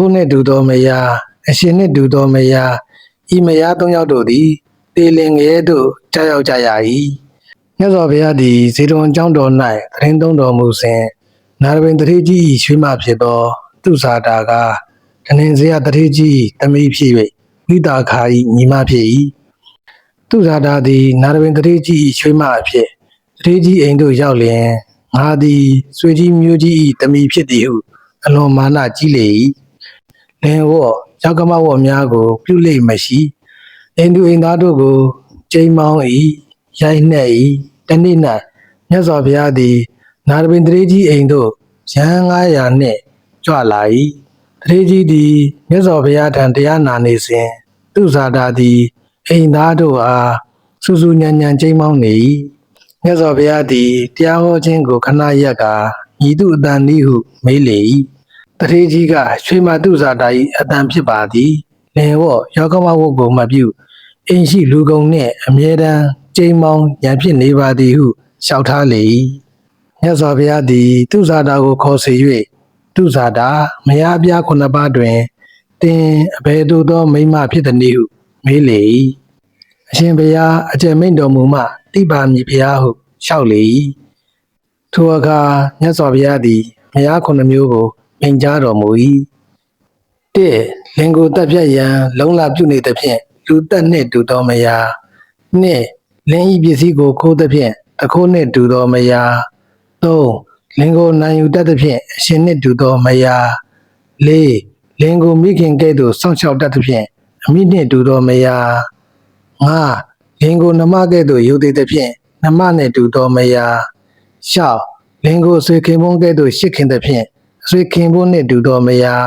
ဘုနှင့်တူသောမယားအရှင်နှင့်တူသောမယားဤမယားသုံးယောက်တို့သည်တေလင်ငယ်သို့ကြောက်ရောက်ကြရ၏မြတ်စွာဘုရားသည်ဇေတဝန်ကျောင်းတော်၌သရင်သုံးတော်မူစဉ်နာရပင်တထေးကြီးရွှေမဖြစ်သောသူဇာတာကတနင်္ဇယတထေးကြီးသမီးဖြစ်၍ဝိတာခာ၏ညီမဖြစ်၏သူဇာတာသည်နာရပင်တထေးကြီးရွှေမအဖြစ်တထေးကြီးအိမ်သို့ရောက်လျင်ငါသည်ဆွေကြီးမျိုးကြီး၏သမီးဖြစ်သည်ဟုအလွန်မာနကြီးလေ၏လင်ဝေါ့ရောက်ကမဝေါ့များကိုပြုလိမ့်မရှိအိမ်သူအိမ်သားတို့ကိုကျိမ်းမောင်း၏ရိုက်နှက်၏တနေ့၌မြတ်စွာဘုရားသည်နာရပင်တထေးကြီးအိမ်သို့ရဟန်း900နှင့်ကြွလာ၏တထေးကြီးသည်မြတ်စွာဘုရားထံတရားနာနေစဉ်သူဇာတာသည်အိမ်သားတို့အားစူးစူးညံညံကျိမ်းမောင်းနေ၏မြတ်စွာဘုရားသည်တရားဟောခြင်းကိုခဏရက်ကညီသူအတန်ဤဟုမေးလေ၏တထေးကြီးကရွှေမသူဇာတာ၏အတန်ဖြစ်ပါသည်လင်ဝေါ့ရောက်ကမဝုတ်ကိုမပြုအိမ်ရှိလူကုန်နှင့်အမြဲတမ်းကျိမ်းမောင်းရန်ဖြစ်နေပါသည်ဟုလျှောက်ထားလေ၏မြတ်စွာဘုရားသည်သူဇာတာကိုခေါ်စေ၍သူဇာတာမယားပြား9ပါးတွင်တင်အဘယ်သို့သောမိန်းမဖြစ်သည်နည်းဟုမေးလေ၏အရှင်ဘုရားအကျင့်မိန့်တော်မူမှတိပါမည်ဘုရားဟုလျှောက်လေ၏ထိုအခါမြတ်စွာဘုရားသည်မယား9မျိုးကိုမိန့်ကြားတော်မူ၏1လင်ကိုတပ်ဖြတ်ရန်လုံလပြုနေသဖြင့်လူသက်နှင့်တူသောမယား2လင်ဤပစ္စည်းကိုခိုးသဖြင့်တခိုးနှင့်တူသောမယား3လင်ကိုနိုင်ယူတတ်သဖြင့်အရှင်နှင့်တူသောမယား4လင်ကိုမိခင်ကဲ့သို့စောင့်ရှောက်တတ်သဖြင့်အမိနှင့်တူသောမယား5လင်ကိုနှမကဲ့သို့ယူသေးသဖြင့်နှမနှင့်တူသောမယား6လင်ကိုဆွေခင်ပွန်းကဲ့သို့ရှစ်ခင်သဖြင့်ဆွေခင်ပွန်းနှင့်တူသောမယား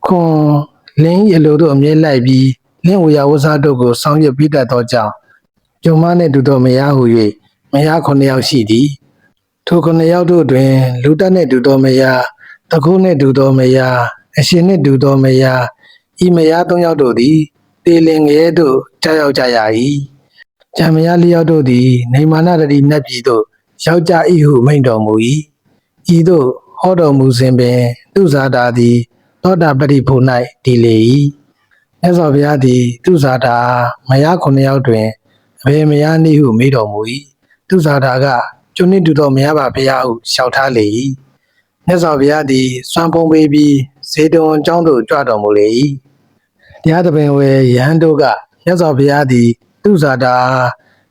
9လင်၏အလိုတို့အမြဲလိုက်ပြီးလင်ဝေယဝစားတို့ကိုဆောင်ရွက်ပြီးတတ်သောကြောင့်ကျုံမနှင့်တူသောမယားဟု၍မယား9ယောက်ရှိသည်ထို9ယောက်တို့တွင်လူတက်နှင့်တူသောမယားတကုနှင့်တူသောမယားအရှင်နှင့်တူသောမယားဤမယား3ယောက်တို့သည်တေလင်ငယ်သို့ကြောက်ရောက်ကြရ၏ကျန်မယား4ယောက်တို့သည်နေမာနတတိနတ်ပြည်သို့ရောက်ကြ၏ဟုမိန့်တော်မူ၏ဤသို့ဟောတော်မူစဉ်ပင်သူဇာတာသည်သောတာပတိဖို့၌တည်လေ၏မြတ်စွာဘုရားသည်သူဇာတာမယား9ယောက်တွင်အဘယ်မယားနည်းဟုမေးတော်မူ၏သူဇာတာကကျွန်းနှင့်တူသောမယားပါဘုရားဟုလျှောက်ထားလေ၏မြတ်စွာဘုရားသည်စွမ်းပုံပေးပြီးဇေတဝန်ကျောင်းသို့ကြွတော်မူလေ၏တရားသဘင်ဝယ်ယဟန်တို့ကမြတ်စွာဘုရားသည်သူဇာတာ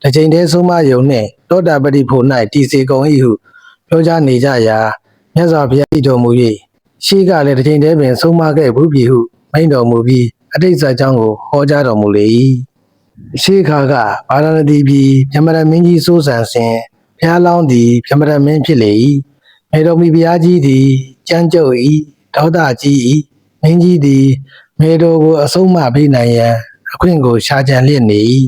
တစ်ချိန်တည်းဆုံးမယုံနှင့်သောတာပတိဖို့၌တည်စေကုန်၏ဟုပြောကြားနေကြရာမြတ်စွာဘုရားဤတော်မူ၍ရှေးကလည်းတစ်ချိန်တည်းပင်ဆုံးမခဲ့ဘူးပြီဟုမိန့်တော်မူပြီးအတိတ်ဇာကြောင်းကိုဟောကြားတော်မူလေ၏ရှေးခါကဗာရာဏသီပြည်ဗြဟ္မဏမင်းကြီးစိုးစံစဉ်ဘုရားလောင်းသည်ဗြဟ္မဏမင်းဖြစ်လေ၏မေတော်မီဘုရားကြီးသည်ကြမ်းကြုတ်၏ဒေါသကြီး၏မင်းကြီးသည်မေတော်ကိုအဆုံးမပေးနိုင်ရန်အခွင့်ကိုရှာကြံလျက်နေ၏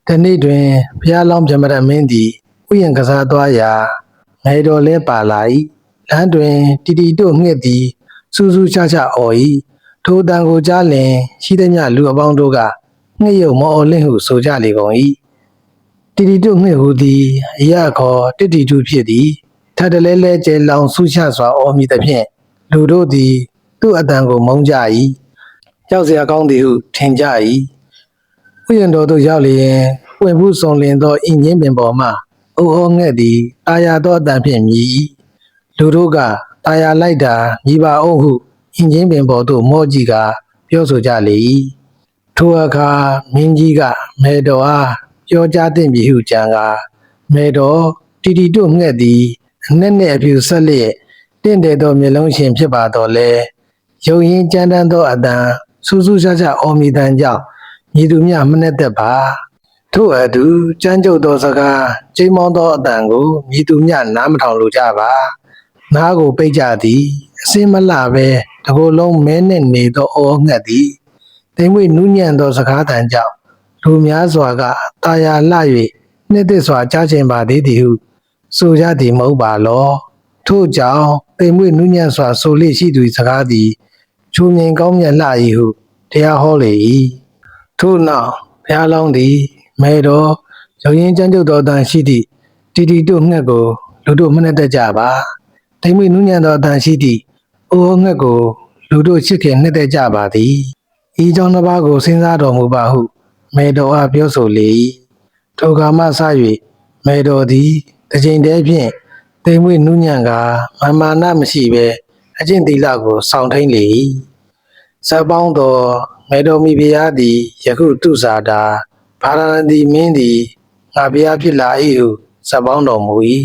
တနေ့တွင်ဘုရားလောင်းဗြဟ္မဏမင်းသည်ဥယျာဉ်ကစားသွားရာမေတော်လဲပါလာ၏လမ်းတွင်တီတီတို့ငှက်သည်စူးစူးချာချာအော်၏ထိုတန်ကိုကြားလျင်ရှိသမျှလူအပေါင်းတို့ကငှက်ရုံမော်အော်လင့်ဟုဆိုကြလေကုန်၏တီတီတို့ငှက်ဟုသည်အရခေါ်တစ်တီတူဖြစ်သည်ထပ်တလဲလဲကျဲလောင်ဆူချစွာအော်မိသဖြင့်လူတို့သည်သူ့အတန်ကိုမုန်းကြ၏ကြောက်စရာကောင်းသည်ဟုထင်ကြ၏ဥယျာဉ်တော်သို့ရောက်လျင်ပွင့်ဘူးစုံလင်သောဤငင်းပင်ပေါ်မှအိုးဟောငှက်သည်တာယာသောအတန်ဖြင့်မြည်၏လူတို့ကတာယာလိုက်တာမြည်ပါအောင်ဟုအင်းချင်းပင်ပေါ်သို့မော့ကြည့်ကပြောဆိုကြလေ၏ထိုအခါမင်းကြီးကမေတော်အားပြောကြားသင့်ပြီဟုကြံကမေတော်တီတီတို့ငှက်သည်အနက်နဲ့အဖြူဆက်လျက်တင့်တယ်သောမျက်လုံးရှင်ဖြစ်ပါတော့လေရုံရင်းကြမ်းတမ်းသောအတန်စူးစူးခြားခြားအော်မိတန်ကြောင့်ညီသူများမနှက်သက်ပါထို့အတူကြမ်းကြုတ်သောစကားကျိမ်းမောင်းသောအတန်ကိုညီသူများနားမထောင်လိုကြပါနားကိုပိတ်ကြသည်အစင်းမလှပဲတကိုယ်လုံးမဲနဲ့နေသောအော်ငှက်သည်တိမ်မွေ့နူးညံ့သောစကားတန်ကြောင့်လူများစွာကတာယာလှ၍နှစ်သက်စွာကြားချင်ပါသေးသည်ဟုဆိုကြသည်မဟုတ်ပါလောထို့ကြောင့်တိမ်မွေ့နူးညံ့စွာဆိုလေရှိသူစကားသည်ချူမြင်ကောင်းမြတ်လှ၏ဟုတရားဟောလေ၏ထို့နောက်ဘုရားလောင်းသည်မေတော်ရုံရင်းကြမ်းကြုတ်သောအတန်ရှိသည့်တီတီတို့ငှက်ကိုလူတို့မနှက်တတ်ကြပါတိမ်မွေ့နူးညံ့သောအတန်ရှိသည့်အိုးငှက်ကို လူတို့ချစ်ခင်နှစ်သက်ကြပါသည်ဤကြောင့်တစ်ပါးကိုစဉ်းစားတော်မူပါဟုမေတော်အားပြောဆိုလေ၏ထိုကမှစ၍မေတော်သည်တစ်ချိန်တည်းဖြင့်တိမ်မွေ့နူးညံ့ကာမာနမရှိဘဲအကျင့်သီလကိုဆောင်ထိန်လေ၏ဇက်ပေါင်းသောမေတော်မိဖုရားသည်ယခုသူစာတာဗာရာဏသီမင်းသည်ငါဘုရားဖြစ်လာ၏ဟုဇက်ပေါင်းတော်မူ၏